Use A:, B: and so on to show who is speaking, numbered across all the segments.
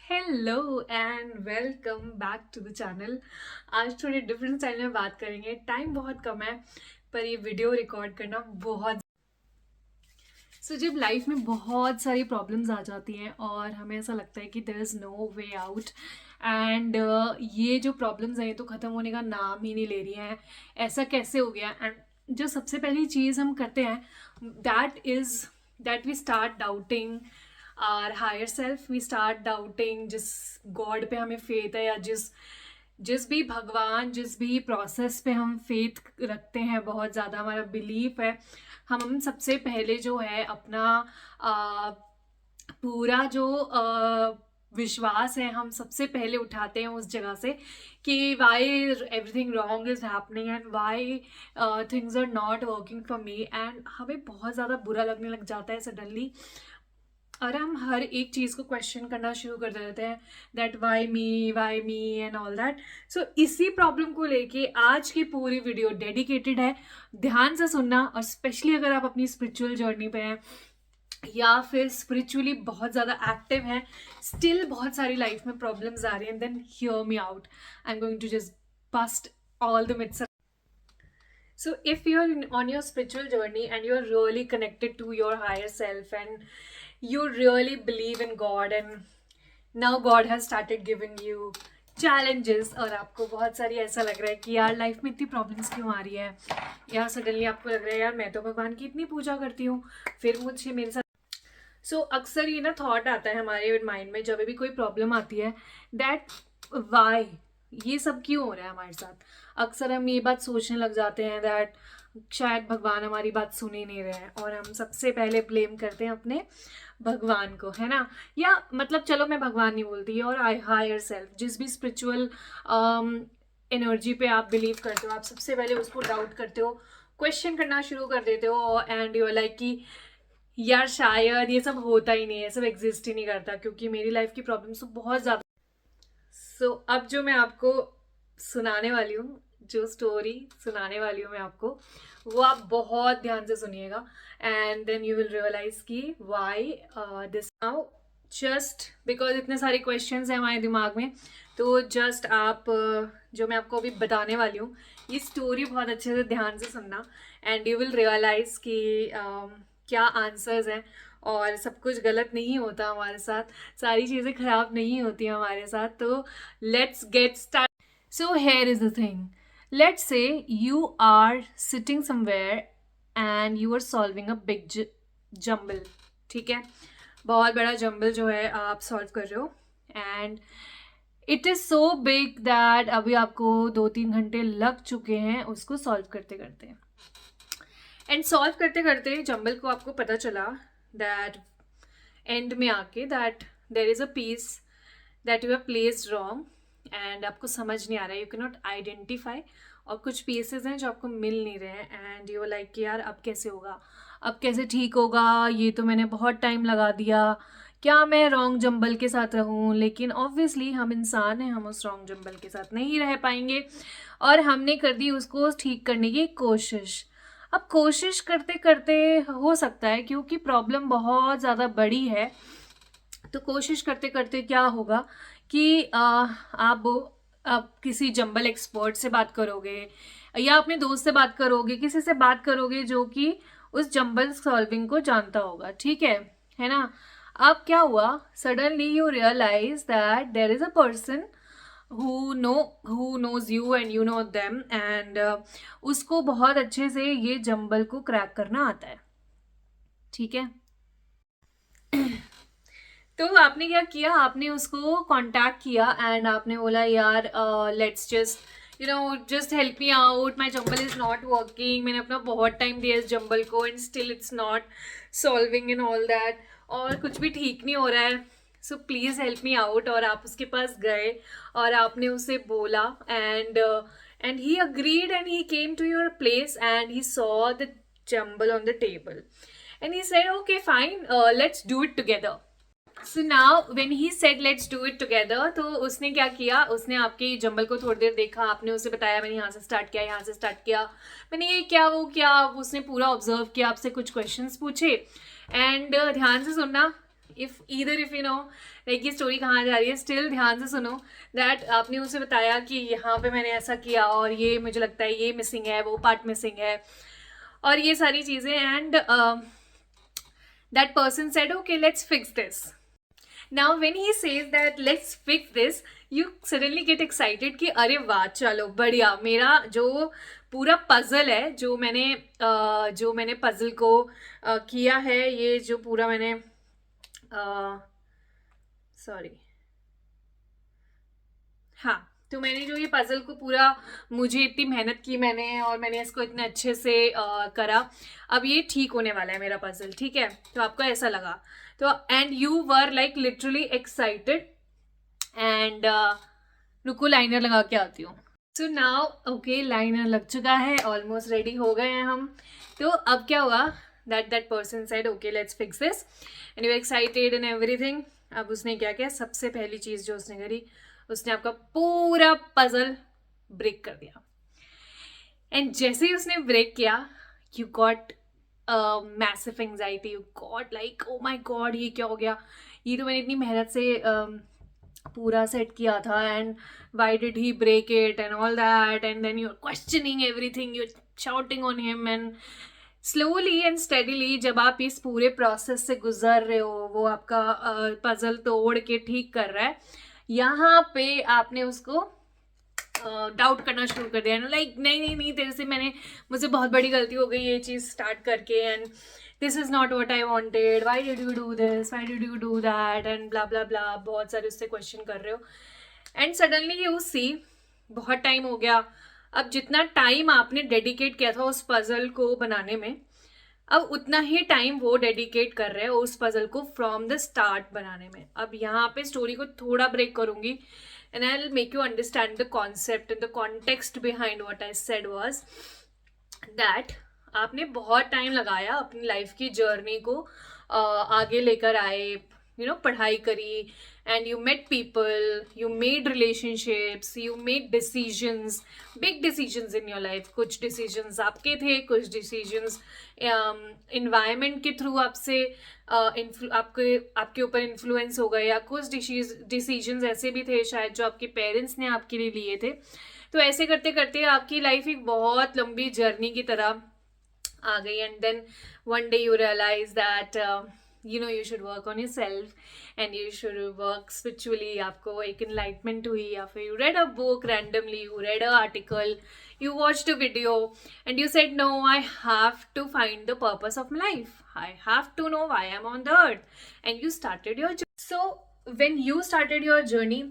A: Hello and welcome back to the channel. आज थोड़े different style में बात करेंगे। टाइम बहुत कम है पर ये वीडियो रिकॉर्ड करना बहुत जब लाइफ में बहुत सारी प्रॉब्लम्स आ जाती हैं और हमें ऐसा लगता है कि there is no way out and ये जो प्रॉब्लम्स हैं ये तो ख़त्म होने का नाम ही नहीं ले रही हैं। ऐसा कैसे हो गया? एंड जो सबसे पहली चीज़ हम करते हैं that is that we start doubting our higher self. We start doubting जिस गॉड पे हमें फेथ है या जिस जिस भी भगवान जिस भी प्रोसेस पे हम फेथ रखते हैं, बहुत ज़्यादा हमारा बिलीफ है, हम सबसे पहले जो है अपना आ, पूरा जो विश्वास है हम सबसे पहले उठाते हैं उस जगह से कि why everything wrong is happening and why things are not working for me. And हमें बहुत ज़्यादा बुरा लगने लग जाता है सडनली और हम हर एक चीज़ को क्वेश्चन करना शुरू कर देते हैं that why me and all that. So इसी प्रॉब्लम को लेके आज की पूरी वीडियो डेडिकेटेड है। ध्यान से सुनना, और स्पेशली अगर आप अपनी स्पिरिचुअल जर्नी पे हैं या फिर स्पिरिचुअली बहुत ज़्यादा एक्टिव हैं, स्टिल बहुत सारी लाइफ में प्रॉब्लम्स आ रही हैं, then hear me out. I am going to just bust all the myths. So, if you're on your spiritual journey and you're really connected to your higher self and you really believe in God and now God has started giving you challenges और आपको बहुत सारी ऐसा लग रहा है कि यार लाइफ में इतनी प्रॉब्लम्स क्यों आ रही है, यार सडनली आपको लग रहा है यार मैं तो भगवान की इतनी पूजा करती हूँ फिर मुझे मेरे साथ अक्सर ये ना थॉट आता है हमारे माइंड में जब भी कोई प्रॉब्लम आती है दैट वाई ये सब क्यों हो रहा है हमारे साथ। अक्सर हम ये बात सोचने लग जाते हैं दैट शायद भगवान हमारी बात सुन ही नहीं रहे हैं और हम सबसे पहले ब्लेम करते हैं अपने भगवान को, है ना। या मतलब चलो मैं भगवान नहीं बोलती, और आई हायर सेल्फ, जिस भी स्पिरिचुअल एनर्जी पे आप बिलीव करते हो आप सबसे पहले उसको डाउट करते हो, क्वेश्चन करना शुरू कर देते हो एंड यू लाइक कि यार शायद ये सब होता ही नहीं है, सब एग्जिस्ट ही नहीं करता क्योंकि मेरी लाइफ की प्रॉब्लम्स तो बहुत ज़्यादा। अब जो मैं आपको सुनाने वाली हूँ, जो स्टोरी सुनाने वाली हूँ मैं आपको, वो आप बहुत ध्यान से सुनिएगा and then you will realise कि why this now, just because इतने सारे क्वेश्चंस हैं हमारे दिमाग में। तो जस्ट आप जो मैं आपको अभी बताने वाली हूँ ये स्टोरी बहुत अच्छे से ध्यान से सुनना एंड यू विल रियलाइज कि क्या आंसर्स हैं और सब कुछ गलत नहीं होता हमारे साथ, सारी चीज़ें खराब नहीं होती हमारे साथ। तो let's get start. So here is the thing. Let's say you are sitting somewhere and you are solving a big jumble. ठीक है, बहुत बड़ा जम्बल जो है आप सॉल्व कर रहे हो and it is so big that अभी आपको 2-3 घंटे लग चुके हैं उसको सॉल्व करते करते। एंड सॉल्व करते करते जम्बल को आपको पता चला दैट एंड में आके that there is a piece that you have placed wrong and आपको समझ नहीं आ रहा है, यू कैन नॉट आइडेंटिफाई, और कुछ पीसेज हैं जो आपको मिल नहीं रहे हैं एंड यू लाइक कि यार अब कैसे होगा, अब कैसे ठीक होगा, ये तो मैंने बहुत टाइम लगा दिया, क्या मैं रॉन्ग जम्बल के साथ रहूं। लेकिन ऑब्वियसली हम इंसान हैं, हम उस रॉन्ग जम्बल के साथ नहीं रह पाएंगे और हमने कर दी उसको ठीक करने की कोशिश। अब कोशिश करते करते हो सकता है क्योंकि प्रॉब्लम बहुत ज़्यादा बड़ी है, तो कोशिश करते करते क्या होगा कि आप किसी जंबल एक्सपर्ट से बात करोगे या अपने दोस्त से बात करोगे, किसी से बात करोगे जो कि उस जंबल सॉल्विंग को जानता होगा, ठीक है ना। अब क्या हुआ, suddenly you realise that there is a person who knows you and you know them and उसको बहुत अच्छे से ये जंबल को क्रैक करना आता है, ठीक है। तो आपने क्या किया, आपने उसको कांटेक्ट किया एंड आपने बोला यार let's just just help me out, my jumble is not working, मैंने अपना बहुत टाइम दिया इस जंबल को and still it's not solving in all that, और कुछ भी ठीक नहीं हो रहा है, so please help me out. और आप उसके पास गए और आपने उसे बोला and he agreed and he came to your place and he saw the jumble on the table and he said okay fine, let's do it together. So now when he said let's do it together, तो उसने क्या किया, उसने आपके jumble को थोड़ी देर देखा, आपने उसे बताया मैंने यहाँ से स्टार्ट किया, यहाँ से स्टार्ट किया, मैंने ये क्या वो क्या, उसने पूरा ऑब्जर्व किया, आपसे कुछ क्वेश्चंस पूछे एंड ध्यान से सुनना, इफ यू नो लाइक ये स्टोरी कहाँ जा रही है, स्टिल ध्यान से सुनो दैट आपने उसे बताया कि यहाँ पे मैंने ऐसा किया और ये मुझे लगता है ये मिसिंग है, वो पार्ट मिसिंग है और ये सारी चीज़ें, and that person said okay let's fix this. Now when he says that let's fix this, you suddenly get excited कि अरे वाह चलो बढ़िया, मेरा जो पूरा पजल है, जो मैंने पजल को किया है, ये जो पूरा मैंने सॉरी हाँ, तो मैंने जो ये पजल को पूरा, मुझे इतनी मेहनत की मैंने और मैंने इसको इतने अच्छे से करा, अब ये ठीक होने वाला है मेरा पजल, ठीक है. तो आपको ऐसा लगा, तो and you were like literally excited and रुको लाइनर लगा के आती हूँ. सो नाउ ओके, लाइनर लग चुका है, ऑलमोस्ट रेडी हो गए हैं हम. तो अब क्या हुआ, that person said okay let's fix this and you were excited and everything. अब उसने क्या किया, सबसे पहली चीज़ जो उसने करी, उसने आपका पूरा पजल ब्रेक कर दिया. एंड जैसे ही उसने ब्रेक किया, you got massive anxiety, you got like oh my God ये क्या हो गया, ये तो मैंने इतनी मेहनत से पूरा सेट किया था, and why did he break it and all that, and then you are questioning everything, you are shouting on him. And slowly and steadily जब आप इस पूरे प्रोसेस से गुजर रहे हो, वो आपका पजल तोड़ के ठीक कर रहा है, यहाँ पे आपने उसको डाउट करना शुरू कर दिया ना, लाइक नहीं तेरे से मुझसे बहुत बड़ी गलती हो गई ये चीज़ स्टार्ट करके, and this is not what I wanted, why did you do this, why did you do that, and blah blah blah, बहुत सारे उससे क्वेश्चन कर रहे हो. एंड सडनली यू सी बहुत टाइम हो गया, अब जितना टाइम आपने डेडिकेट किया था उस पजल को बनाने में, अब उतना ही टाइम वो डेडिकेट कर रहे हैं उस पजल को फ्रॉम द स्टार्ट बनाने में. अब यहाँ पे स्टोरी को थोड़ा ब्रेक करूंगी and I will make you understand the concept and the context behind what I said was that आपने बहुत टाइम लगाया अपनी लाइफ की जर्नी को आगे लेकर आए, यू नो, पढ़ाई करी, and you met people, you made relationships, you made decisions, big decisions in your life. कुछ decisions आपके थे, कुछ decisions environment के through आपसे आपके ऊपर influence हो गए, या कुछ decisions ऐसे भी थे शायद जो आपके parents ने आपके लिए लिए थे. तो ऐसे करते करते आपकी लाइफ एक बहुत लंबी जर्नी की तरह आ गई, and then one day you realize that you know you should work on yourself and you should work spiritually. आपको एक enlightenment हुई, या फिर you read a book randomly, you read an article, you watched a video and you said no, I have to find the purpose of my life, I have to know why I'm on the earth, and you started your journey. So when you started your journey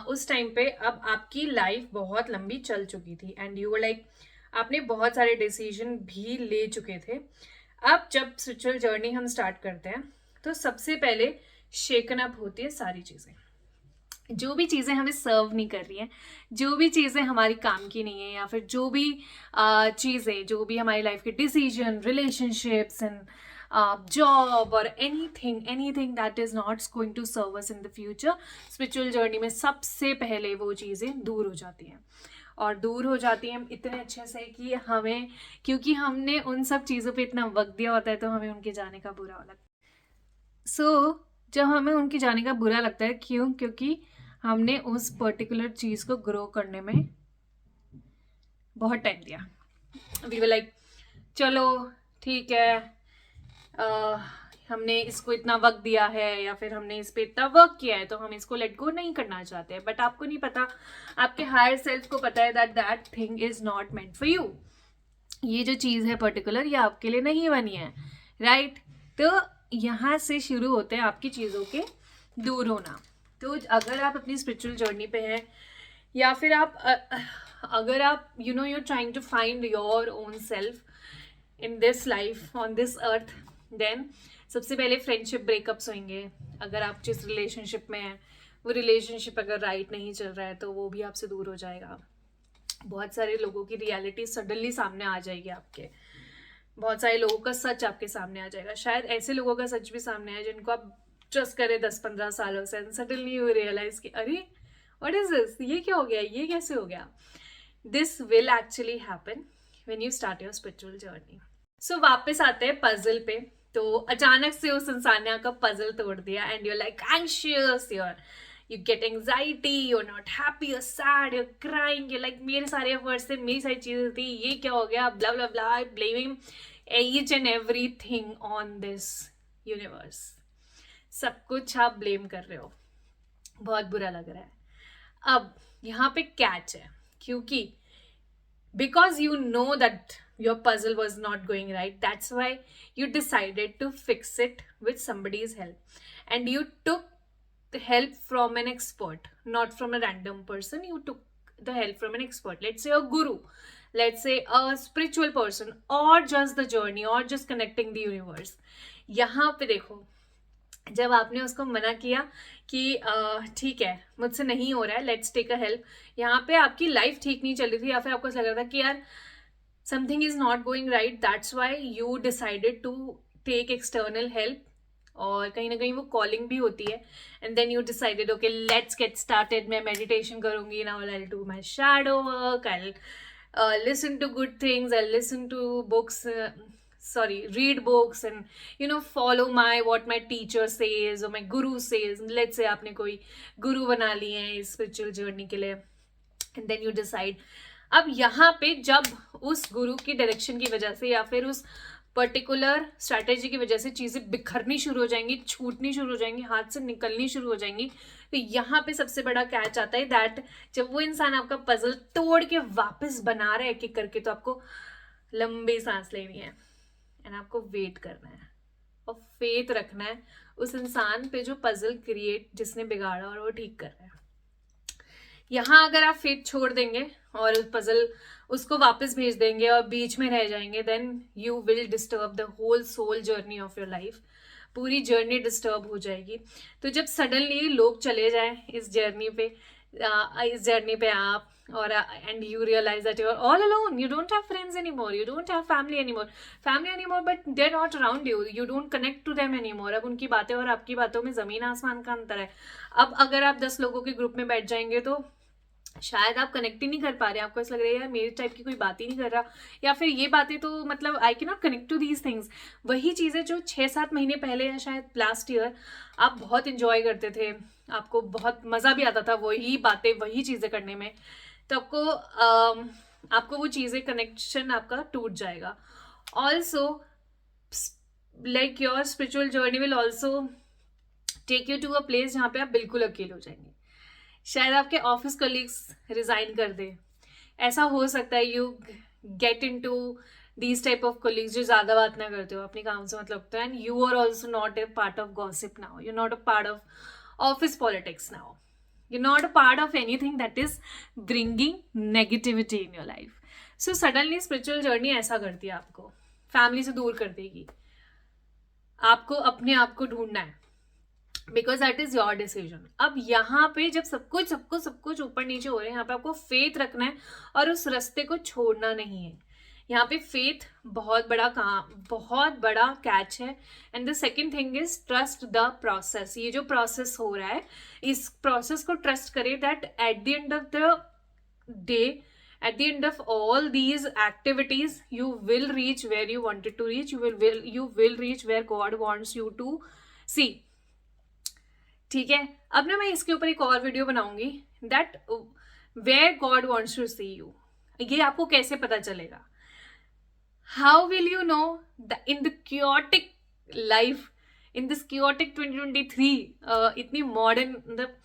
A: उस time पे अब आपकी life बहुत लंबी चल चुकी थी and you were like, आपने बहुत सारे डिसीजन भी ले चुके थे. अब जब स्पिरिचुअल जर्नी हम स्टार्ट करते हैं तो सबसे पहले शेकन अप होती है सारी चीज़ें, जो भी चीज़ें हमें सर्व नहीं कर रही हैं, जो भी चीज़ें हमारी काम की नहीं है, या फिर जो भी चीज़ें, जो भी हमारी लाइफ के डिसीजन, रिलेशनशिप्स एंड जॉब और anything that is not going to serve us in the future, spiritual journey में सबसे पहले वो चीज़ें दूर हो जाती हैं. और दूर हो जाती हैं इतने अच्छे से कि हमें, क्योंकि हमने उन सब चीज़ों पे इतना वक्त दिया होता है, तो हमें उनके जाने का बुरा लगता है. सो जब हमें उनके जाने का बुरा लगता है, क्यों? क्योंकि हमने उस पर्टिकुलर चीज़ को ग्रो करने में बहुत टाइम दिया. वी वर लाइक चलो ठीक है, हमने इसको इतना वक्त दिया है, या फिर हमने इस पे इतना वर्क किया है, तो हम इसको लेट गो नहीं करना चाहते हैं. बट आपको नहीं पता, आपके हायर सेल्फ को पता है that thing is not meant for you. ये जो चीज़ है पर्टिकुलर, ये आपके लिए नहीं बनी है, राइट? तो यहाँ से शुरू होते हैं आपकी चीज़ों के दूर होना. तो अगर आप अपनी स्पिरिचुअल जर्नी पे हैं, या फिर अगर आप you know you're trying to find your own self in this life on this earth, then सबसे पहले फ्रेंडशिप ब्रेकअप्स होंगे. अगर आप जिस रिलेशनशिप में हैं, वो रिलेशनशिप अगर राइट नहीं चल रहा है, तो वो भी आपसे दूर हो जाएगा. बहुत सारे लोगों की रियलिटी सडनली सामने आ जाएगी आपके, बहुत सारे लोगों का सच आपके सामने आ जाएगा. शायद ऐसे लोगों का सच भी सामने आए जिनको आप ट्रस्ट करें 10-15 सालों से, एंड सडनली यू रियलाइज कि अरे व्हाट इज दिस, ये क्या हो गया, ये कैसे हो गया. This will actually happen when you start your spiritual journey. So वापस आते हैं पजल पे. तो अचानक से उस इंसान ने आपका पजल तोड़ दिया and you like anxious, you get anxiety, you're not happy, you're sad, you're crying, you're like मेरे सारे एफर्ट्स से मेरी सारी चीजें थी, ये क्या हो गया, blah blah blah, blaming each and everything on this universe. सब कुछ आप ब्लेम कर रहे हो, बहुत बुरा लग रहा है. अब यहाँ पे कैच है, क्योंकि because you know that your puzzle was not going right, that's why you decided to fix it with somebody's help, and you took the help from an expert, not from a random person. You took the help from an expert, let's say a guru, let's say a spiritual person, or just the journey, or just connecting the universe. यहाँ पे देखो, जब आपने उसको मना किया कि ठीक है मुझसे नहीं हो रहा है, लेट्स टेक अ हेल्प, यहाँ पे आपकी लाइफ ठीक नहीं चल रही थी, या फिर आपको लग रहा था कि यार something is not going right, that's why you decided to take external help, और कहीं ना कहीं वो कॉलिंग भी होती है. And then you decided okay let's get started, मैं मेडिटेशन करूंगी, now I will do my shadow work, I listen to good things, I'll listen to books, read books, and follow what my teacher says or my guru says. Let's say आपने कोई गुरु बना लिए हैं इस spiritual journey के लिए, and then you decide. अब यहाँ पे जब उस गुरु की डायरेक्शन की वजह से या फिर उस पर्टिकुलर स्ट्रैटेजी की वजह से चीजें बिखरनी शुरू हो जाएंगी, छूटनी शुरू हो जाएंगी, हाथ से निकलनी शुरू हो जाएंगी, तो यहाँ पे सबसे बड़ा कैच आता है दैट जब वो इंसान आपका पजल तोड़ के वापस बना रहा है एक एक करके, तो आपको लंबी सांस लेनी है एंड आपको वेट करना है और फेथ रखना है उस इंसान पे जो पजल क्रिएट जिसने बिगाड़ा और वो ठीक कर रहा है. यहाँ अगर आप फेथ छोड़ देंगे और पजल उसको वापस भेज देंगे और बीच में रह जाएंगे, then you will disturb the whole soul journey of your life. पूरी जर्नी डिस्टर्ब हो जाएगी. तो जब सडनली लोग चले जाएं इस जर्नी पे आप, और and you realise that you are all alone, you don't have friends anymore, you don't have family anymore, but they are not around you, you don't connect to them anymore. अब उनकी बातें और आपकी बातों में जमीन आसमान का अंतर है. अब अगर आप 10 लोगों के ग्रुप में बैठ जाएंगे तो शायद आप कनेक्ट ही नहीं कर पा रहे हैं, आपको ऐसा लग रहा है यार मेरे टाइप की कोई बात ही नहीं कर रहा, या फिर ये बातें तो मतलब I can not connect to these things. वही चीज़ें जो 6-7 महीने पहले या शायद लास्ट ईयर आप बहुत इंजॉय करते थे, आपको बहुत मज़ा भी आता था वही बातें वही चीज़ें करने में, तो आपको वो चीज़ें कनेक्शन आपका टूट जाएगा. Also like your spiritual journey will also take you to a place जहाँ पे आप बिल्कुल अकेले हो जाएंगे. शायद आपके ऑफिस कलीग्स रिजाइन कर दे, ऐसा हो सकता है. You get into these type of colleagues जो ज्यादा बात ना करते हो, अपने काम से मतलब तो, and you are also not a part of gossip now, you not a part of office politics now, you not a part of anything that is bringing negativity in your life. So suddenly spiritual journey ऐसा करती है, आपको family से दूर कर देगी, आपको अपने आप को ढूंढना है, because that is your decision. अब यहाँ पे जब सब कुछ ऊपर नीचे हो रहे हैं, यहाँ पे आपको फेथ रखना है और उस रास्ते को छोड़ना नहीं है. यहाँ पे फेथ बहुत बड़ा कैच है. And the second thing is trust the process. ये जो प्रोसेस हो रहा है इस प्रोसेस को ट्रस्ट करें that at the end of the day, at the end of all these activities, you will reach where you wanted to reach, you will reach where God wants you to see. ठीक है, अब ना मैं इसके ऊपर एक और video बनाऊंगी that where God wants to see you. ये आपको कैसे पता चलेगा? How will you know in the chaotic life, in this chaotic 2023, इतनी मॉडर्न, मतलब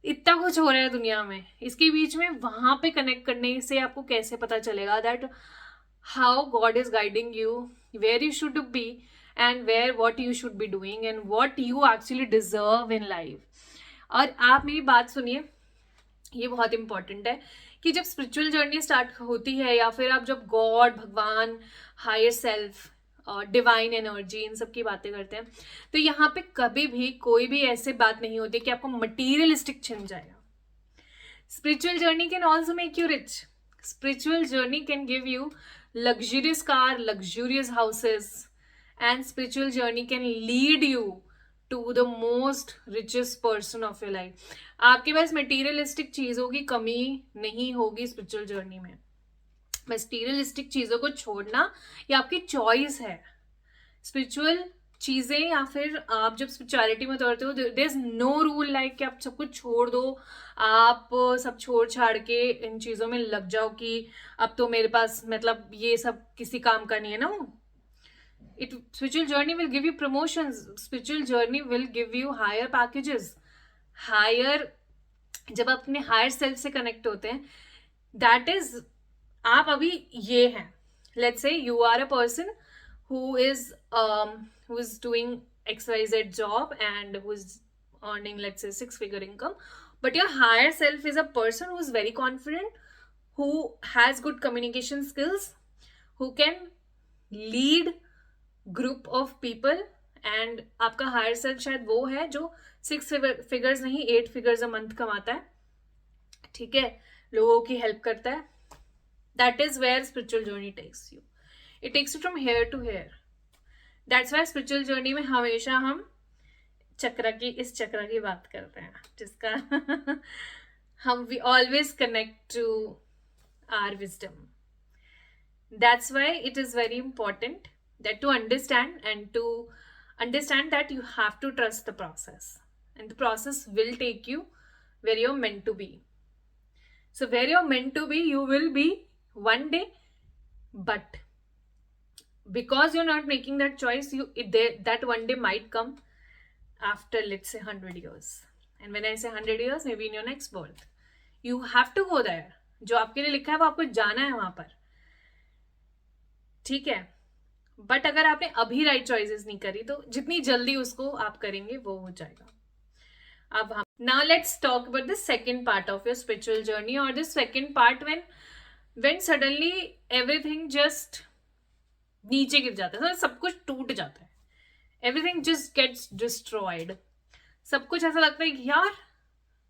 A: इतना कुछ हो रहा है दुनिया में, इसके बीच में वहां पे कनेक्ट करने से आपको कैसे पता चलेगा that how God is guiding you, where you should be and what you should be doing and what you actually deserve in life. और आप मेरी बात सुनिए, ये बहुत इंपॉर्टेंट है कि जब स्पिरिचुअल जर्नी स्टार्ट होती है या फिर आप जब गॉड, भगवान, हायर सेल्फ, डिवाइन एनर्जी, इन सब की बातें करते हैं, तो यहाँ पे कभी भी कोई भी ऐसे बात नहीं होती कि आपको मटीरियलिस्टिक छिन जाएगा. Spiritual journey can also make you rich. Spiritual journey can give you luxurious car, luxurious houses, and spiritual journey can lead you to the most richest person of your life. आपके पास materialistic चीजों की कमी नहीं होगी spiritual journey में. Materialistic चीजों को छोड़ना ये आपकी चॉइस है. स्पिरिचुअल चीजें या फिर आप जब स्पिरिचुअलिटी में उतरते हो, there is no rule like कि आप सब कुछ छोड़ दो, आप सब छोड़ छाड़ के इन चीजों में लग जाओ कि अब तो मेरे पास मतलब ये सब किसी काम का नहीं है ना। It spiritual journey will give you promotions, spiritual journey will give you higher packages, higher, जब आप अपने हायर सेल्फ से कनेक्ट होते हैं, दैट इज, आप अभी ये हैं, let's say you are a person who is doing XYZ job and who is earning, let's say, 6-figure income, but your higher self is a person who is very confident, who has good communication skills, who can lead group of people, and आपका higher self शायद वो है जो 6 figures नहीं 8 figures a month कमाता है, ठीक है, लोगों की हेल्प करता है. That is where spiritual journey takes you. It takes you from here to here. That's why spiritual journey में हमेशा हम इस चक्र की बात करते हैं, जिसका हम we always connect to our wisdom. That's why it is very important that to understand that you have to trust the process, and the process will take you where you're meant to be. So where you're meant to be, you will be one day, but because you're not making that choice, that one day might come after, let's say, 100 years. And when I say 100 years, maybe in your next birth. You have to go there. जो आपके लिए लिखा है वो आपको जाना है वहां पर, ठीक है. बट अगर आपने अभी राइट चॉइसेस नहीं करी तो जितनी जल्दी उसको आप करेंगे वो हो जाएगा. अब हम now let's talk about the second part of your spiritual journey, और the second part when suddenly everything just नीचे गिर जाता है, सब कुछ टूट जाता है, एवरीथिंग जस्ट गेट्स डिस्ट्रॉयड. सब कुछ ऐसा लगता है कि यार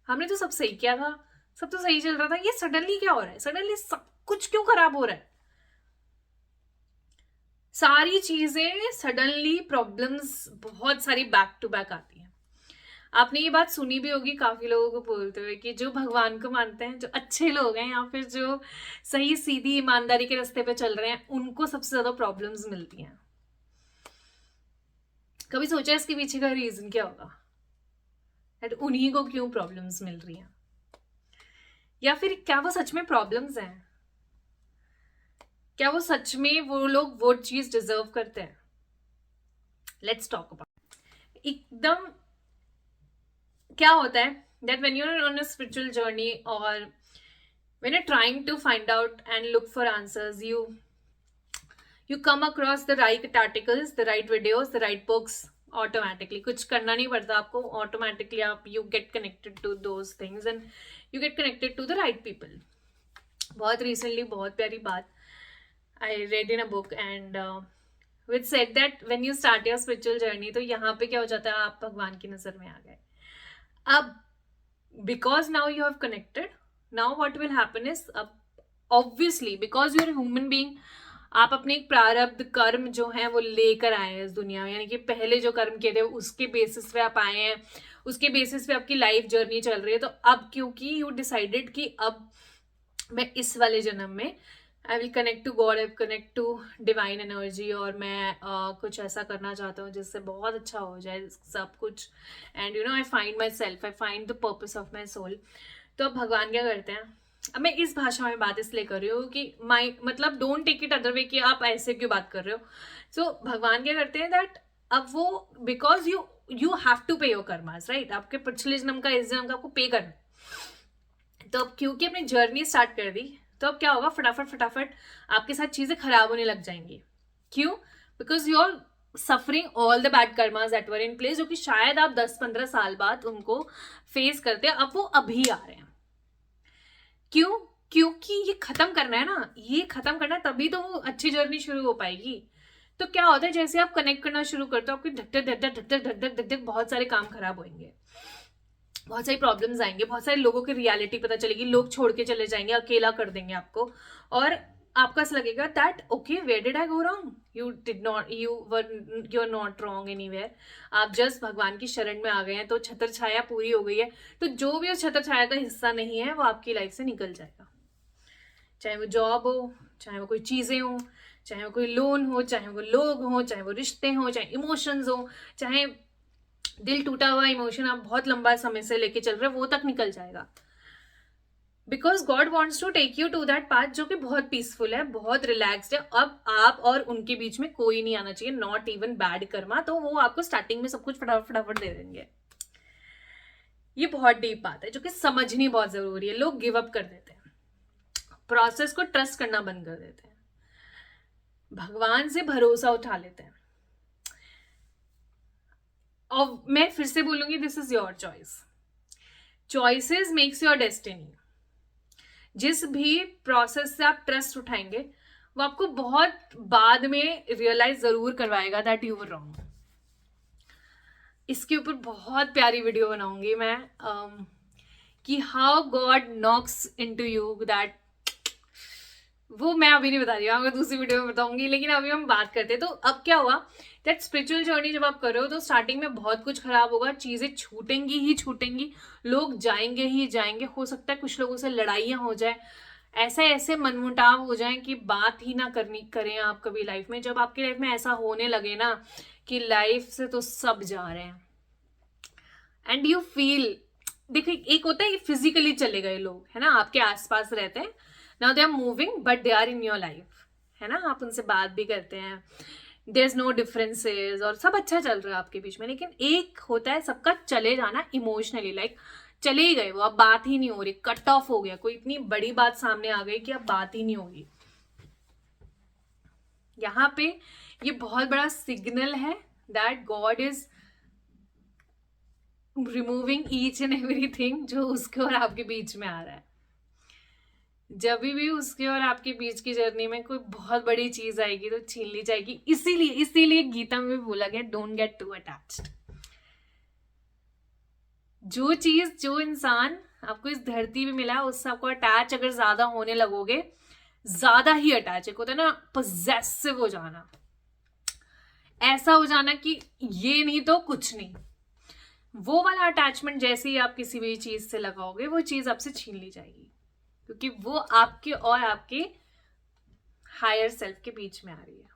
A: हमने तो सब सही किया था, सब तो सही चल रहा था, ये सडनली क्या हो रहा है, सडनली सब कुछ क्यों खराब हो रहा है. सारी चीजें सडनली, प्रॉब्लम्स बहुत सारी बैक टू बैक आती हैं. आपने ये बात सुनी भी होगी काफी लोगों को बोलते हुए कि जो भगवान को मानते हैं, जो अच्छे लोग हैं, या फिर जो सही सीधी ईमानदारी के रास्ते पे चल रहे हैं, उनको सबसे ज्यादा प्रॉब्लम्स मिलती हैं. कभी सोचा इसके पीछे का रीजन क्या होगा, दैट उन्हीं को क्यों प्रॉब्लम्स मिल रही हैं, या फिर क्या वो सच में प्रॉब्लम्स हैं, क्या वो सच में वो लोग वो चीज डिजर्व करते हैं. Let's talk about. एकदम क्या होता है that when you're on a spiritual journey, or when you're trying to find out and look for answers, you come across the right articles, the right videos, the right books automatically. कुछ करना नहीं पड़ता आपको, automatically आप you get connected to those things and you get connected to the right people. बहुत recently बहुत प्यारी बात I read in a book and which said that when you start your spiritual journey, तो यहाँ पे क्या हो जाता है, आप भगवान की नजर में आ गए. अब because now you have connected, now what will happen is, अब obviously because you are a human being, आप अपने एक प्रारब्ध कर्म जो है वो लेकर आए हैं इस दुनिया में, यानी कि पहले जो कर्म किए थे उसके बेसिस पे आप आए हैं, उसके बेसिस पे आपकी लाइफ जर्नी चल रही है. तो अब क्योंकि यू डिसाइडेड कि अब मैं इस वाले जन्म में I will connect to God, I will connect to divine energy, और मैं कुछ ऐसा करना चाहता हूँ जिससे बहुत अच्छा हो जाए सब कुछ, and you know I find myself, I find the purpose of my soul. तो अब भगवान क्या करते हैं, अब मैं इस भाषा में बात इसलिए कर रही हूँ कि मतलब don't take it other way कि आप ऐसे क्यों बात कर रहे हो. सो भगवान क्या करते हैं दैट अब वो बिकॉज यू हैव टू पे योर कर्मास, राइट, आपके पिछले जन्म का इस जन्म का आपको पे करना. तो अब क्योंकि अपनी जर्नी स्टार्ट कर दी, तो अब क्या होगा, फटाफट आपके साथ चीजें खराब होने लग जाएंगी. क्यों? Because you are suffering all the bad karmas that were in place, जो कि शायद आप 10-15 साल बाद उनको फेस करते हैं, अब वो अभी आ रहे हैं. क्यों? क्योंकि ये खत्म करना है ना, ये खत्म करना है, तभी तो वो अच्छी जर्नी शुरू हो पाएगी. तो क्या होता है, जैसे आप कनेक्ट करना शुरू करते हो, आपके धक धक बहुत सारे काम खराब होंगे, बहुत सारी प्रॉब्लम्स आएंगे, बहुत सारे लोगों की रियलिटी पता चलेगी, लोग छोड़ के चले जाएंगे, अकेला कर देंगे आपको, और आपको ऐसा लगेगा that okay where did I go wrong. You are not wrong anywhere. आप जस्ट भगवान की शरण में आ गए हैं, तो छत्र छाया पूरी हो गई है. तो जो भी उस छत्र छाया का हिस्सा नहीं है वो आपकी लाइफ से निकल जाएगा, चाहे वो जॉब हो, चाहे वो कोई चीजें हो, चाहे वो कोई लोन हो, चाहे वो लोग हो, चाहे वो रिश्ते हो, चाहे इमोशंस हो, चाहे दिल टूटा हुआ इमोशन आप बहुत लंबा समय से लेके चल रहे हो, वो तक निकल जाएगा। Because God wants to take you to that path जो कि बहुत पीसफुल है, बहुत रिलैक्स्ड है। अब आप और उनके बीच में कोई नहीं आना चाहिए, नॉट इवन बैड कर्मा। तो वो आपको स्टार्टिंग में सब कुछ फटाफट फटाफट दे देंगे। ये बहुत डीप बात है जो कि समझनी बहुत जरूरी है। लोग गिव अप कर देते हैं, प्रोसेस को ट्रस्ट करना बंद कर देते हैं, भगवान से भरोसा उठा लेते हैं। और मैं फिर से बोलूंगी, this is your choice. Choices makes your destiny. जिस भी प्रोसेस से आप ट्रस्ट उठाएंगे वो आपको बहुत बाद में रियलाइज जरूर करवाएगा दैट यू वर रॉन्ग। इसके ऊपर बहुत प्यारी वीडियो बनाऊंगी मैं, कि how God knocks into you that, वो मैं अभी नहीं बता रही हूँ, मैं दूसरी वीडियो में बताऊंगी। लेकिन अभी हम बात करते हैं। तो अब क्या हुआ, दैट स्पिरिचुअल जर्नी जब आप कर रहे हो तो स्टार्टिंग में बहुत कुछ खराब होगा, चीजें छूटेंगी ही छूटेंगी, लोग जाएंगे ही जाएंगे, हो सकता है कुछ लोगों से लड़ाइयाँ हो जाए, ऐसे ऐसे मनमुटाव हो जाए कि बात ही ना करनी करें आप कभी लाइफ में। जब आपकी लाइफ में ऐसा होने लगे ना कि लाइफ से तो सब जा रहे हैं एंड यू फील, देखिए एक होता है फिजिकली चले गए लोग, है ना, आपके आसपास रहते हैं, now they are moving but they are in your life, है ना, आप उनसे बात भी करते हैं, देयर इज नो डिफरेंसेस और सब अच्छा चल रहा है आपके बीच में। लेकिन एक होता है सबका चले जाना इमोशनली, लाइक चले ही गए वो, अब बात ही नहीं हो रही, कट ऑफ हो गया, कोई इतनी बड़ी बात सामने आ गई कि अब बात ही नहीं होगी। यहाँ पे ये बहुत बड़ा सिग्नल है that God is removing each and everything जो उसके और आपके बीच में आ रहा है। जब भी उसके और आपके बीच की जर्नी में कोई बहुत बड़ी चीज आएगी तो छीन ली जाएगी। इसीलिए गीता में भी बोला गया, डोंट गेट टू अटैच्ड। जो चीज, जो इंसान आपको इस धरती में मिला उससे आपको अटैच अगर ज्यादा होने लगोगे, ज्यादा ही अटैच, एक होता है ना पोजेसिव हो जाना, ऐसा हो जाना कि ये नहीं तो कुछ नहीं, वो वाला अटैचमेंट जैसे ही आप किसी भी चीज से लगाओगे वो चीज आपसे छीन ली जाएगी, क्योंकि वो आपके और आपके हायर सेल्फ के बीच में आ रही है।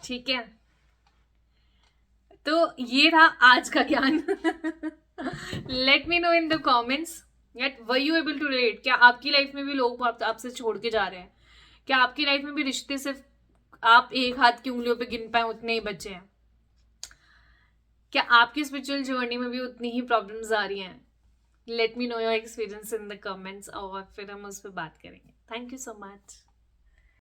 A: ठीक है, तो ये था आज का ज्ञान। Let me know in the comments that were you able to relate. क्या आपकी लाइफ में भी लोग आपसे छोड़ के जा रहे हैं? क्या आपकी लाइफ में भी रिश्ते सिर्फ आप एक हाथ की उंगलियों पे गिन पाए उतने ही बचे हैं? क्या आपकी स्पिरिचुअल जर्नी में भी उतनी ही प्रॉब्लम्स आ रही हैं? Late me know your experience in the comments और फिर हम उस पर बात करेंगे। Thank you so much.